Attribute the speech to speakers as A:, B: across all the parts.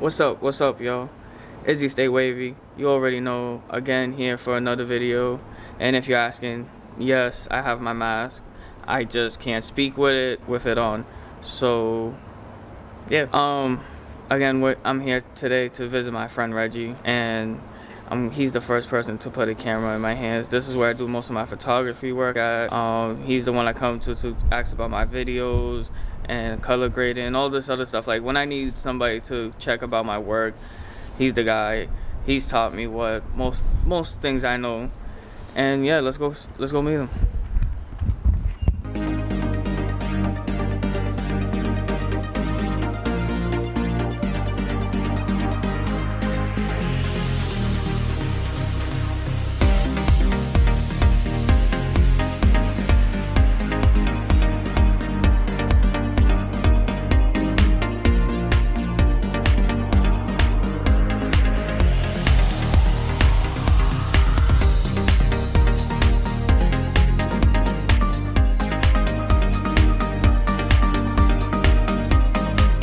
A: What's up, y'all? Izzy, Staywavey. You already know, again, here for another video. And if you're asking, yes, I have my mask. I just can't speak with it on. So, yeah. Again, I'm here today to visit my friend Reggie, and he's the first person to put a camera in my hands. This is where I do most of my photography work at. He's the one I come to ask about my videos and color grading and all this other stuff. Like when I need somebody to check about my work, he's the guy. He's taught me what most things I know. And yeah, let's go meet him.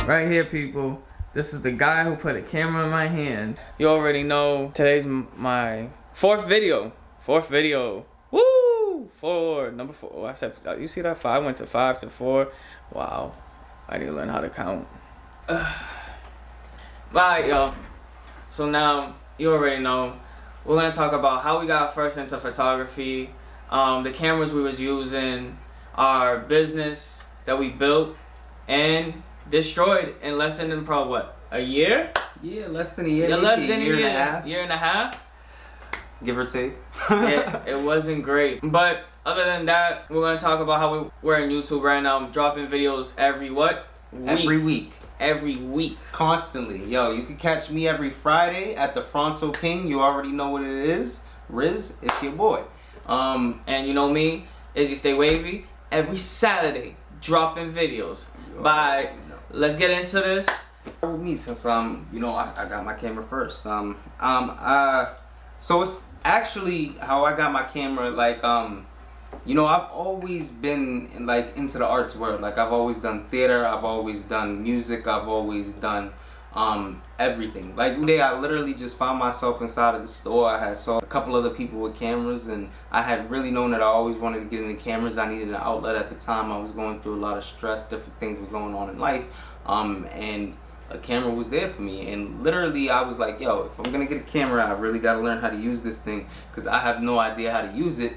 A: Right here, people. This is the guy who put a camera in my hand. You already know today's my fourth video. Woo! Number 4. Oh, I said, you see that? 5 went to 5 to 4. Wow. I need to learn how to count. Alright, y'all. So now you already know. We're gonna talk about how we got first into photography, the cameras we was using, our business that we built and destroyed in less than probably what, a year?
B: Yeah, less than a year.
A: Yeah, less than a year.
B: Year and a half, give or take.
A: Yeah, it wasn't great. But other than that, we're gonna talk about how we're in YouTube right now. I'm dropping videos every what?
B: Week.
A: Every week.
B: Constantly. Yo, you can catch me every Friday at the Fronto ping. You already know what it is. Riz, it's your boy.
A: And you know me, Izzy Staywavey, every Saturday dropping videos. Bye. Let's get into this.
B: With me, since you know, I got my camera first. So it's actually how I got my camera. Like you know, I've always been into the arts world. Like I've always done theater, I've always done music, I've always done everything. Like one day I literally just found myself inside of the store. I had saw a couple other people with cameras, and I had really known that I always wanted to get into cameras. I needed an outlet at the time. I was going through a lot of stress, different things were going on in life, and a camera was there for me. And literally I was like, yo, if I'm gonna get a camera, I really got to learn how to use this thing, because I have no idea how to use it.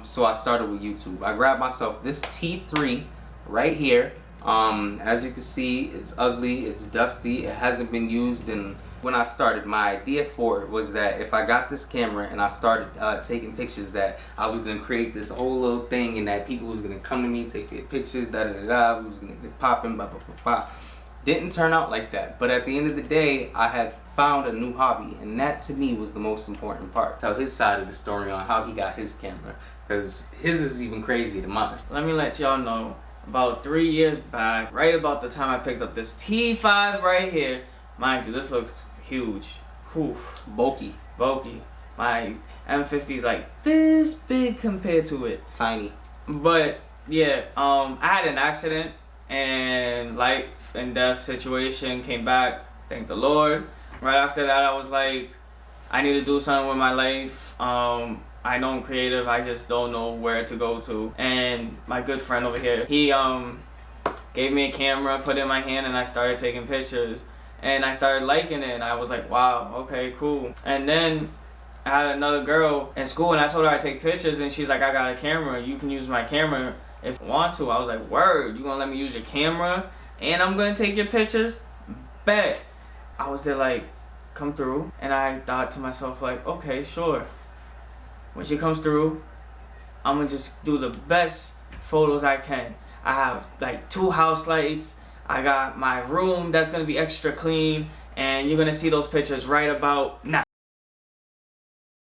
B: So I started with YouTube. I grabbed myself this T3 right here. As you can see, it's ugly, it's dusty, it hasn't been used. And when I started, my idea for it was that if I got this camera and I started taking pictures, that I was going to create this whole little thing, and that people was going to come to me, take their pictures, da-da-da-da, we was going to get popping, blah, blah, blah, blah. Didn't turn out like that. But at the end of the day, I had found a new hobby, and that to me was the most important part. Tell his side of the story on how he got his camera, because his is even crazier than mine.
A: Let me let y'all know. About 3 years back, right about the time I picked up this T5 right here. Mind you, this looks huge. Oof.
B: Bulky.
A: My M50 is like this big compared to it.
B: Tiny.
A: But yeah, I had an accident, and life and death situation came back. Thank the Lord. Right after that, I was like, I need to do something with my life. I know I'm creative, I just don't know where to go to. And my good friend over here, he gave me a camera, put it in my hand, and I started taking pictures. And I started liking it, and I was like, wow, okay, cool. And then I had another girl in school, and I told her I'd take pictures, and she's like, I got a camera, you can use my camera if you want to. I was like, word, you gonna let me use your camera, and I'm gonna take your pictures? Bet. I was there like, come through, and I thought to myself like, okay, sure. When she comes through, I'm gonna just do the best photos I can. I have like 2 house lights. I got my room that's gonna be extra clean, and you're gonna see those pictures right about now.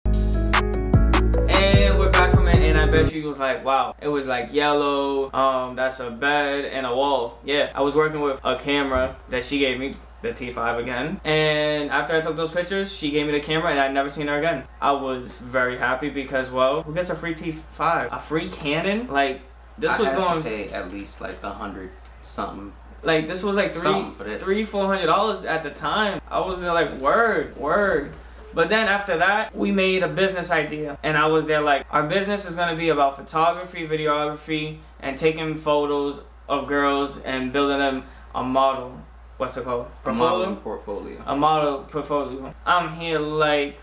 A: And we're back from it, and I bet you was like, wow. It was like yellow, that's a bed and a wall. Yeah, I was working with a camera that she gave me, the T5 again, and after I took those pictures, she gave me the camera, and I'd never seen her again. I was very happy because, well, who gets a free T5? A free Canon? Like, this was going
B: to pay at least like $100 something
A: Like this was like $400 at the time. I was there like word. But then after that, we made a business idea, and I was there like, our business is gonna be about photography, videography, and taking photos of girls and building them a model. What's it called?
B: Portfolio.
A: A model portfolio. I'm here like,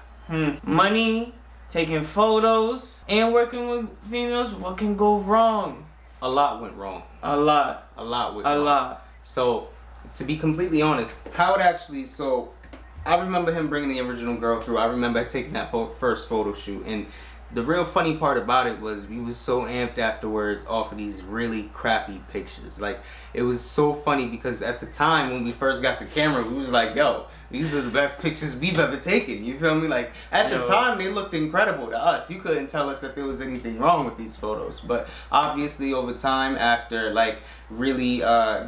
A: money, taking photos, and working with females. What can go wrong?
B: A lot went wrong.
A: A lot
B: went wrong. So, to be completely honest, I remember him bringing the original girl through. I remember taking that first photo shoot, and the real funny part about it was we was so amped afterwards off of these really crappy pictures. Like, it was so funny because at the time when we first got the camera, we was like, yo, these are the best pictures we've ever taken. You feel me? Like, at the time, they looked incredible to us. You couldn't tell us that there was anything wrong with these photos. But obviously, over time, after like really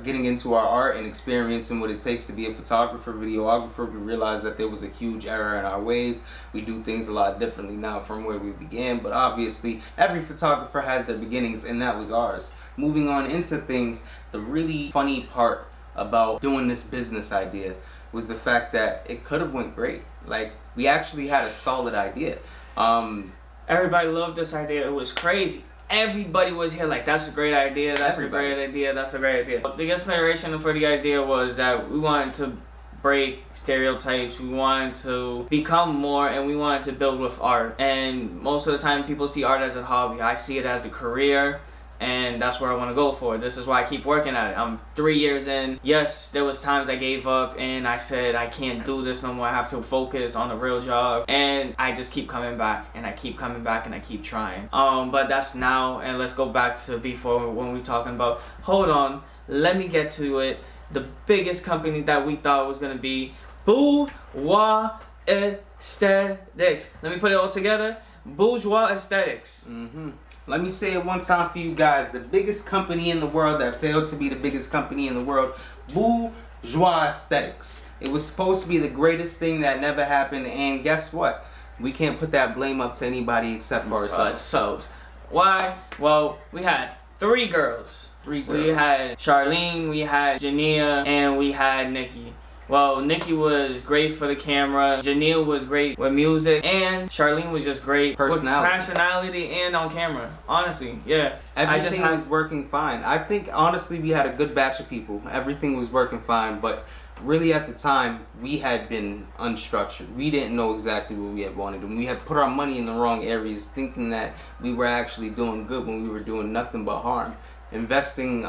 B: getting into our art and experiencing what it takes to be a photographer, videographer, we realized that there was a huge error in our ways. We do things a lot differently now from where we began. But obviously, every photographer has their beginnings, and that was ours. Moving on into things, the really funny part about doing this business idea was the fact that it could have went great. Like, we actually had a solid idea.
A: Everybody loved this idea. It was crazy. Everybody was here like, that's a great idea, that's a great idea. The inspiration for the idea was that we wanted to break stereotypes, we wanted to become more, and we wanted to build with art. And most of the time people see art as a hobby. I see it as a career, and that's where I want to go for. This is why I keep working at it. I'm 3 years in. Yes, there was times I gave up and I said I can't do this no more. I have to focus on the real job, and I just keep coming back, and I keep coming back, and I keep trying. But that's now, and let's go back to before when we were talking about, hold on, let me get to it. The biggest company that we thought was gonna be Bourgeois Aesthetics. Let me put it all together. Bourgeois Aesthetics.
B: Let me say it one time for you guys. The biggest company in the world that failed to be the biggest company in the world. Bourgeois Aesthetics. It was supposed to be the greatest thing that never happened, and guess what? We can't put that blame up to anybody except for ourselves.
A: Why? Well, we had 3 girls. We had Charlene, we had Jania, and we had Nikki. Well, Nikki was great for the camera, Janelle was great with music, and Charlene was just great with personality and on camera. Honestly, yeah.
B: Everything was working fine. I think, honestly, we had a good batch of people. Everything was working fine, but really at the time, we had been unstructured. We didn't know exactly what we had wanted, and we had put our money in the wrong areas, thinking that we were actually doing good when we were doing nothing but harm. Investing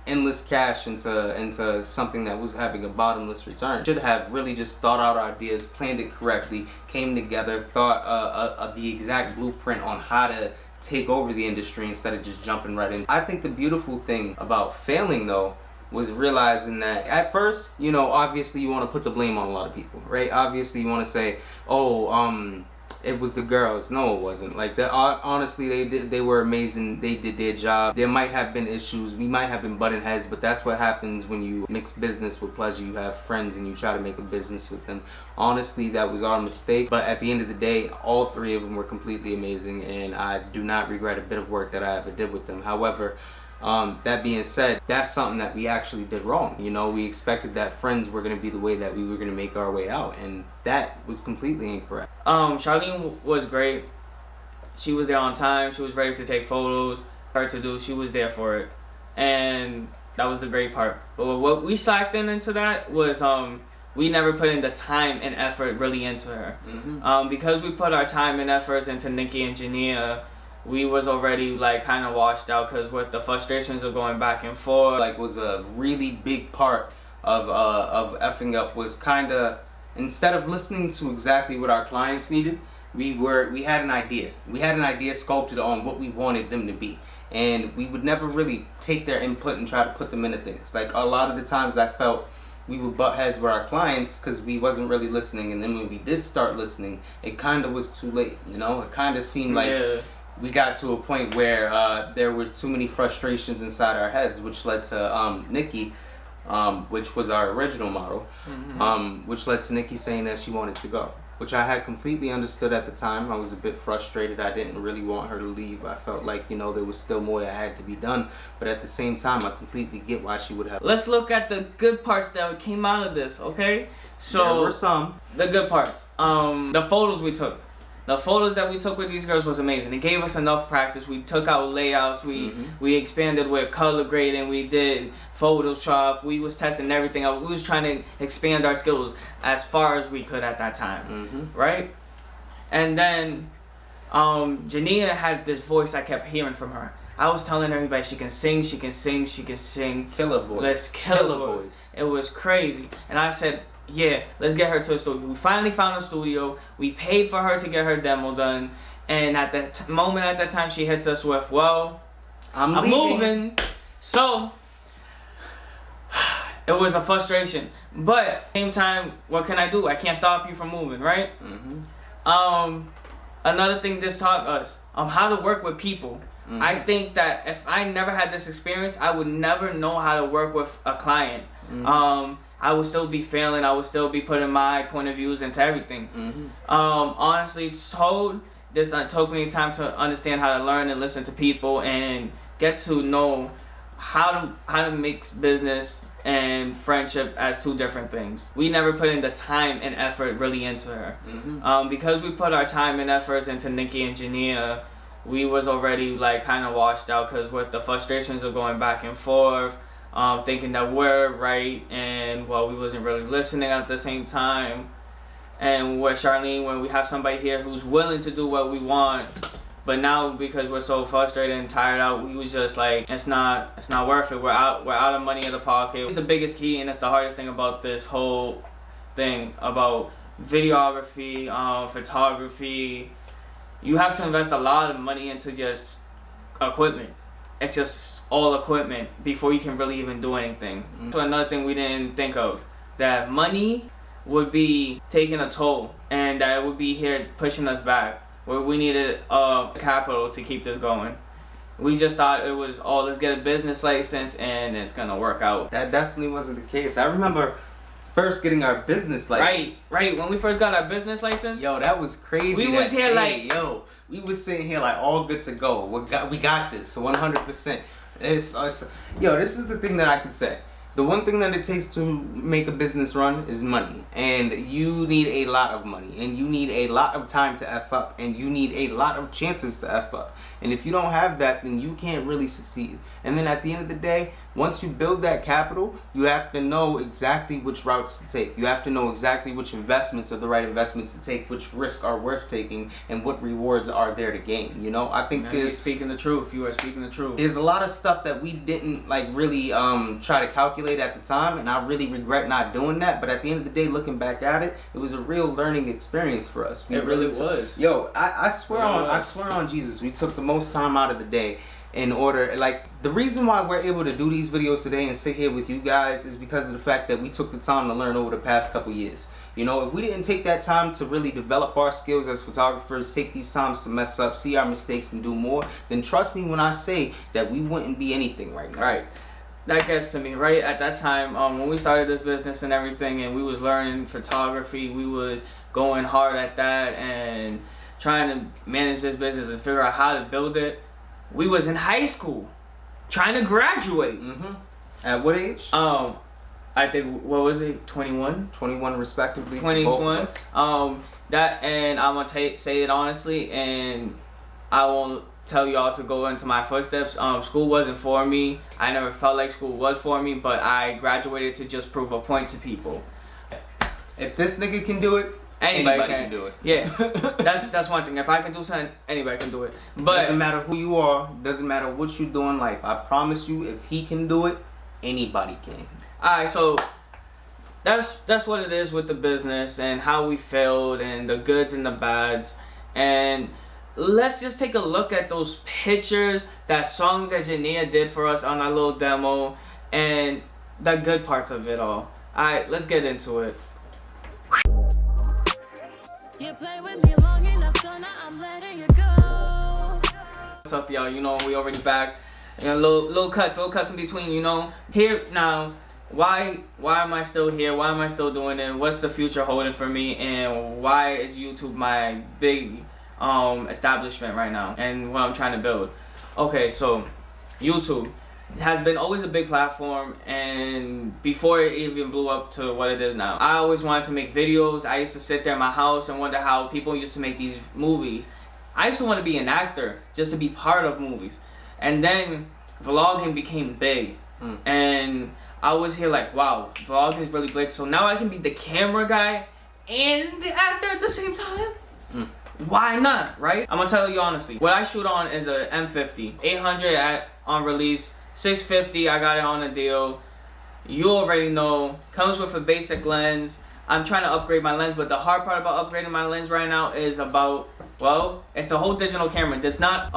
B: endless cash into something that was having a bottomless return. Should have really just thought out our ideas, planned it correctly, came together, thought of the exact blueprint on how to take over the industry instead of just jumping right in. I think the beautiful thing about failing, though, was realizing that at first, you know, obviously you want to put the blame on a lot of people, right? Obviously you want to say, oh, it was the girls. No, it wasn't. Like, honestly, they were amazing. They did their job. There might have been issues. We might have been butting heads, but that's what happens when you mix business with pleasure. You have friends and you try to make a business with them. Honestly, that was our mistake. But at the end of the day, all 3 of them were completely amazing, and I do not regret a bit of work that I ever did with them. However, that being said, that's something that we actually did wrong. You know, we expected that friends were going to be the way that we were going to make our way out, and that was completely incorrect.
A: Charlene was great. She was there on time. She was ready to take photos. She was there for it, and that was the great part. But what we slacked into that was we never put in the time and effort really into her. Because we put our time and efforts into Nikki and Jania, we was already like kind of washed out, because with the frustrations of going back and forth,
B: like, was a really big part of effing up was kind of, instead of listening to exactly what our clients needed, we had an idea. We had an idea sculpted on what we wanted them to be, and we would never really take their input and try to put them into things. Like, a lot of the times I felt we would butt heads with our clients because we wasn't really listening, and then when we did start listening, it kind of was too late. You know, it kind of seemed like we got to a point where there were too many frustrations inside our heads, which led to Nikki, which was our original model, which led to Nikki saying that she wanted to go. which I had completely understood at the time. I was a bit frustrated. I didn't really want her to leave. I felt like, you know, there was still more that had to be done. But at the same time, I completely get why she would have.
A: Let's look at the good parts that came out of this, okay? So
B: there were some.
A: The good parts. The photos we took. The photos that we took with these girls was amazing. It gave us enough practice. We took out layouts. We expanded with color grading. We did Photoshop. We was testing everything out. We was trying to expand our skills as far as we could at that time, right? And then Jania had this voice I kept hearing from her. I was telling everybody she can sing, she can sing, she can sing.
B: Killer voice.
A: Let's kill her voice. It was crazy. And I said, yeah, let's get her to a studio. We finally found a studio. We paid for her to get her demo done. And at that moment, at that time, she hits us with, well, I'm moving. So, it was a frustration. But at the same time, what can I do? I can't stop you from moving, right? Another thing this taught us, how to work with people. I think that if I never had this experience, I would never know how to work with a client. I would still be failing. I would still be putting my point of views into everything. Honestly, this took me time to understand how to learn and listen to people and get to know how to mix business and friendship as two different things. We never put in the time and effort really into her. Because we put our time and efforts into Nikki and Jania, we was already like kind of washed out, because with the frustrations of going back and forth, thinking that we're right, and well, we wasn't really listening at the same time. And with Charlene, when we have somebody here who's willing to do what we want, but now because we're so frustrated and tired out, we was just like, it's not worth it. We're out of money in the pocket. It's the biggest key, and it's the hardest thing about this whole thing about videography, photography. You have to invest a lot of money into just equipment. It's just all equipment before you can really even do anything. So another thing we didn't think of, that money would be taking a toll, and that it would be here pushing us back, where we needed capital to keep this going. We just thought it was, oh, let's get a business license and it's gonna work out.
B: That definitely wasn't the case. I remember first getting our business license.
A: Right. When we first got our business license,
B: yo, that was crazy.
A: We was here like,
B: yo, we was sitting here like all good to go. We got this, 100%. Yo, this is the thing that I could say. The one thing that it takes to make a business run is money, and you need a lot of money, and you need a lot of time to F up, and you need a lot of chances to F up. And if you don't have that, then you can't really succeed. And then at the end of the day, once you build that capital, you have to know exactly which routes to take. You have to know exactly which investments are the right investments to take, which risks are worth taking, and what rewards are there to gain. You know, I think
A: you're speaking the truth. You are speaking the truth.
B: There's a lot of stuff that we didn't like really try to calculate at the time, and I really regret not doing that. But at the end of the day, looking back at it, it was a real learning experience for us.
A: It really was.
B: Yo, I swear on Jesus, we took the most time out of the day in order, like, the reason why we're able to do these videos today and sit here with you guys is because of the fact that we took the time to learn over the past couple years. You know, if we didn't take that time to really develop our skills as photographers, take these times to mess up, see our mistakes and do more, then trust me when I say that we wouldn't be anything right now.
A: Right. That gets to me, right? At that time, when we started this business and everything, and we was learning photography, we was going hard at that and trying to manage this business and figure out how to build it. We was in high school, trying to graduate.
B: At what age?
A: I think, what was it, 21?
B: 21 respectively.
A: 21. That, and I'm gonna say it honestly, and I won't tell y'all to go into my footsteps. School wasn't for me. I never felt like school was for me, but I graduated to just prove a point to people.
B: If this nigga can do it, anybody can do it.
A: Yeah, that's one thing. If I can do something, anybody can do it. But
B: doesn't matter who you are, doesn't matter what you do in life. I promise you, if he can do it, anybody can.
A: Alright, so that's what it is with the business and how we failed and the goods and the bads. And let's just take a look at those pictures, that song that Jania did for us on our little demo, and the good parts of it all. Alright, let's get into it. You play with me long enough, so now I'm letting you go. What's up, y'all? You know, we already back. You know, little cuts in between, you know. Here now, why am I still here? Why am I still doing it? What's the future holding for me? And why is YouTube my big establishment right now and what I'm trying to build? Okay, so YouTube has been always a big platform, and before it even blew up to what it is now. I always wanted to make videos. I used to sit there in my house and wonder how people used to make these movies. I used to want to be an actor just to be part of movies. And then vlogging became big. And I was here like, wow, vlogging is really big. So now I can be the camera guy and the actor at the same time? Why not, right? I'm gonna tell you honestly. What I shoot on is a M50. 800 on release. 650, I got it on a deal. You already know. Comes with a basic lens. I'm trying to upgrade my lens, but the hard part about upgrading my lens right now is about, well, it's a whole digital camera. There's not,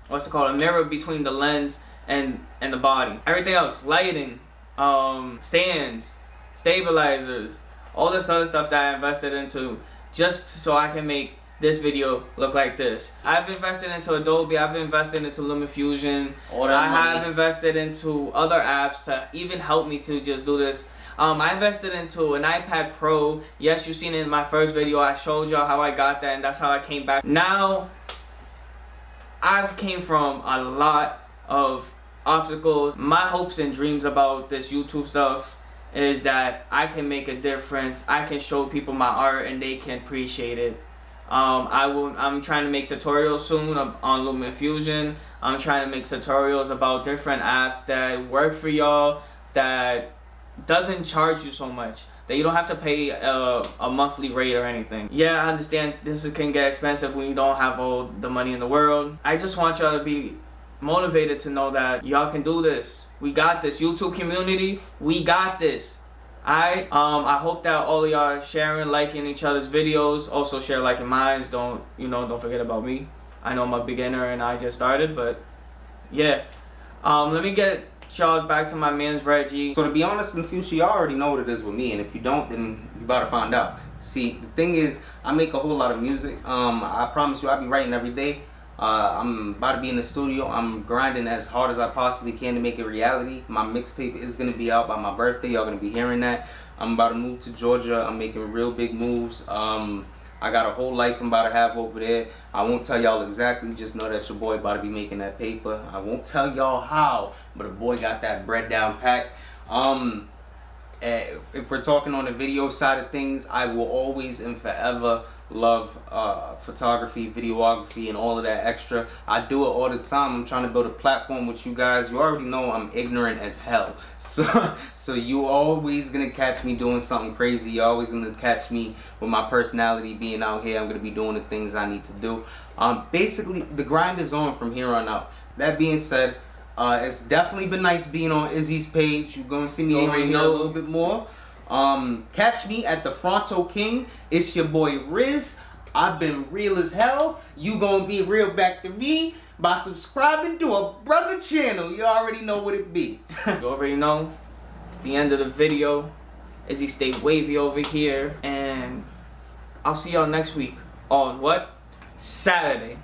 A: what's it called, a mirror between the lens and the body. Everything else, lighting, stands, stabilizers, all this other stuff that I invested into just so I can make this video look like this. I've invested into Adobe, I've invested into LumaFusion, I have invested into other apps to even help me to just do this. I invested into an iPad Pro. Yes, you've seen it in my first video. I showed y'all how I got that, and that's how I came back. Now, I've came from a lot of obstacles. My hopes and dreams about this YouTube stuff is that I can make a difference. I can show people my art and they can appreciate it. I'm trying to make tutorials soon on LumaFusion. I'm trying to make tutorials about different apps that work for y'all, that doesn't charge you so much, that you don't have to pay a monthly rate or anything. Yeah, I understand this can get expensive when you don't have all the money in the world. I just want y'all to be motivated to know that y'all can do this. We got this. YouTube community, we got this. I hope that all of y'all are sharing, liking each other's videos. Also share, liking mine. Don't forget about me. I know I'm a beginner and I just started, but yeah. Let me get y'all back to my man's Reggie.
B: So to be honest, in the future, y'all already know what it is with me, and if you don't, then you about to find out. See, the thing is, I make a whole lot of music. I promise you, I be writing every day. I'm about to be in the studio. I'm grinding as hard as I possibly can to make it reality. My mixtape is going to be out by my birthday. Y'all going to be hearing that. I'm about to move to Georgia. I'm making real big moves. I got a whole life I'm about to have over there. I won't tell y'all exactly. Just know that your boy about to be making that paper. I won't tell y'all how, but the boy got that bread down pat. If we're talking on the video side of things, I will always and forever love photography, videography, and all of that extra. I do it all the time. I'm trying to build a platform with you guys. You already know I'm ignorant as hell, so you always gonna catch me doing something crazy. You're always gonna catch me with my personality being out here. I'm gonna be doing the things I need to do. Basically, the grind is on from here on out. That being said, it's definitely been nice being on Izzy's page. You're gonna see me on here a little bit more. Catch me at the Fronto King. It's your boy Riz. I've been real as hell. You gonna be real back to me by subscribing to a brother channel. You already know what it be.
A: You already know. It's the end of the video. Izzy Staywavey over here, and I'll see y'all next week on what? Saturday.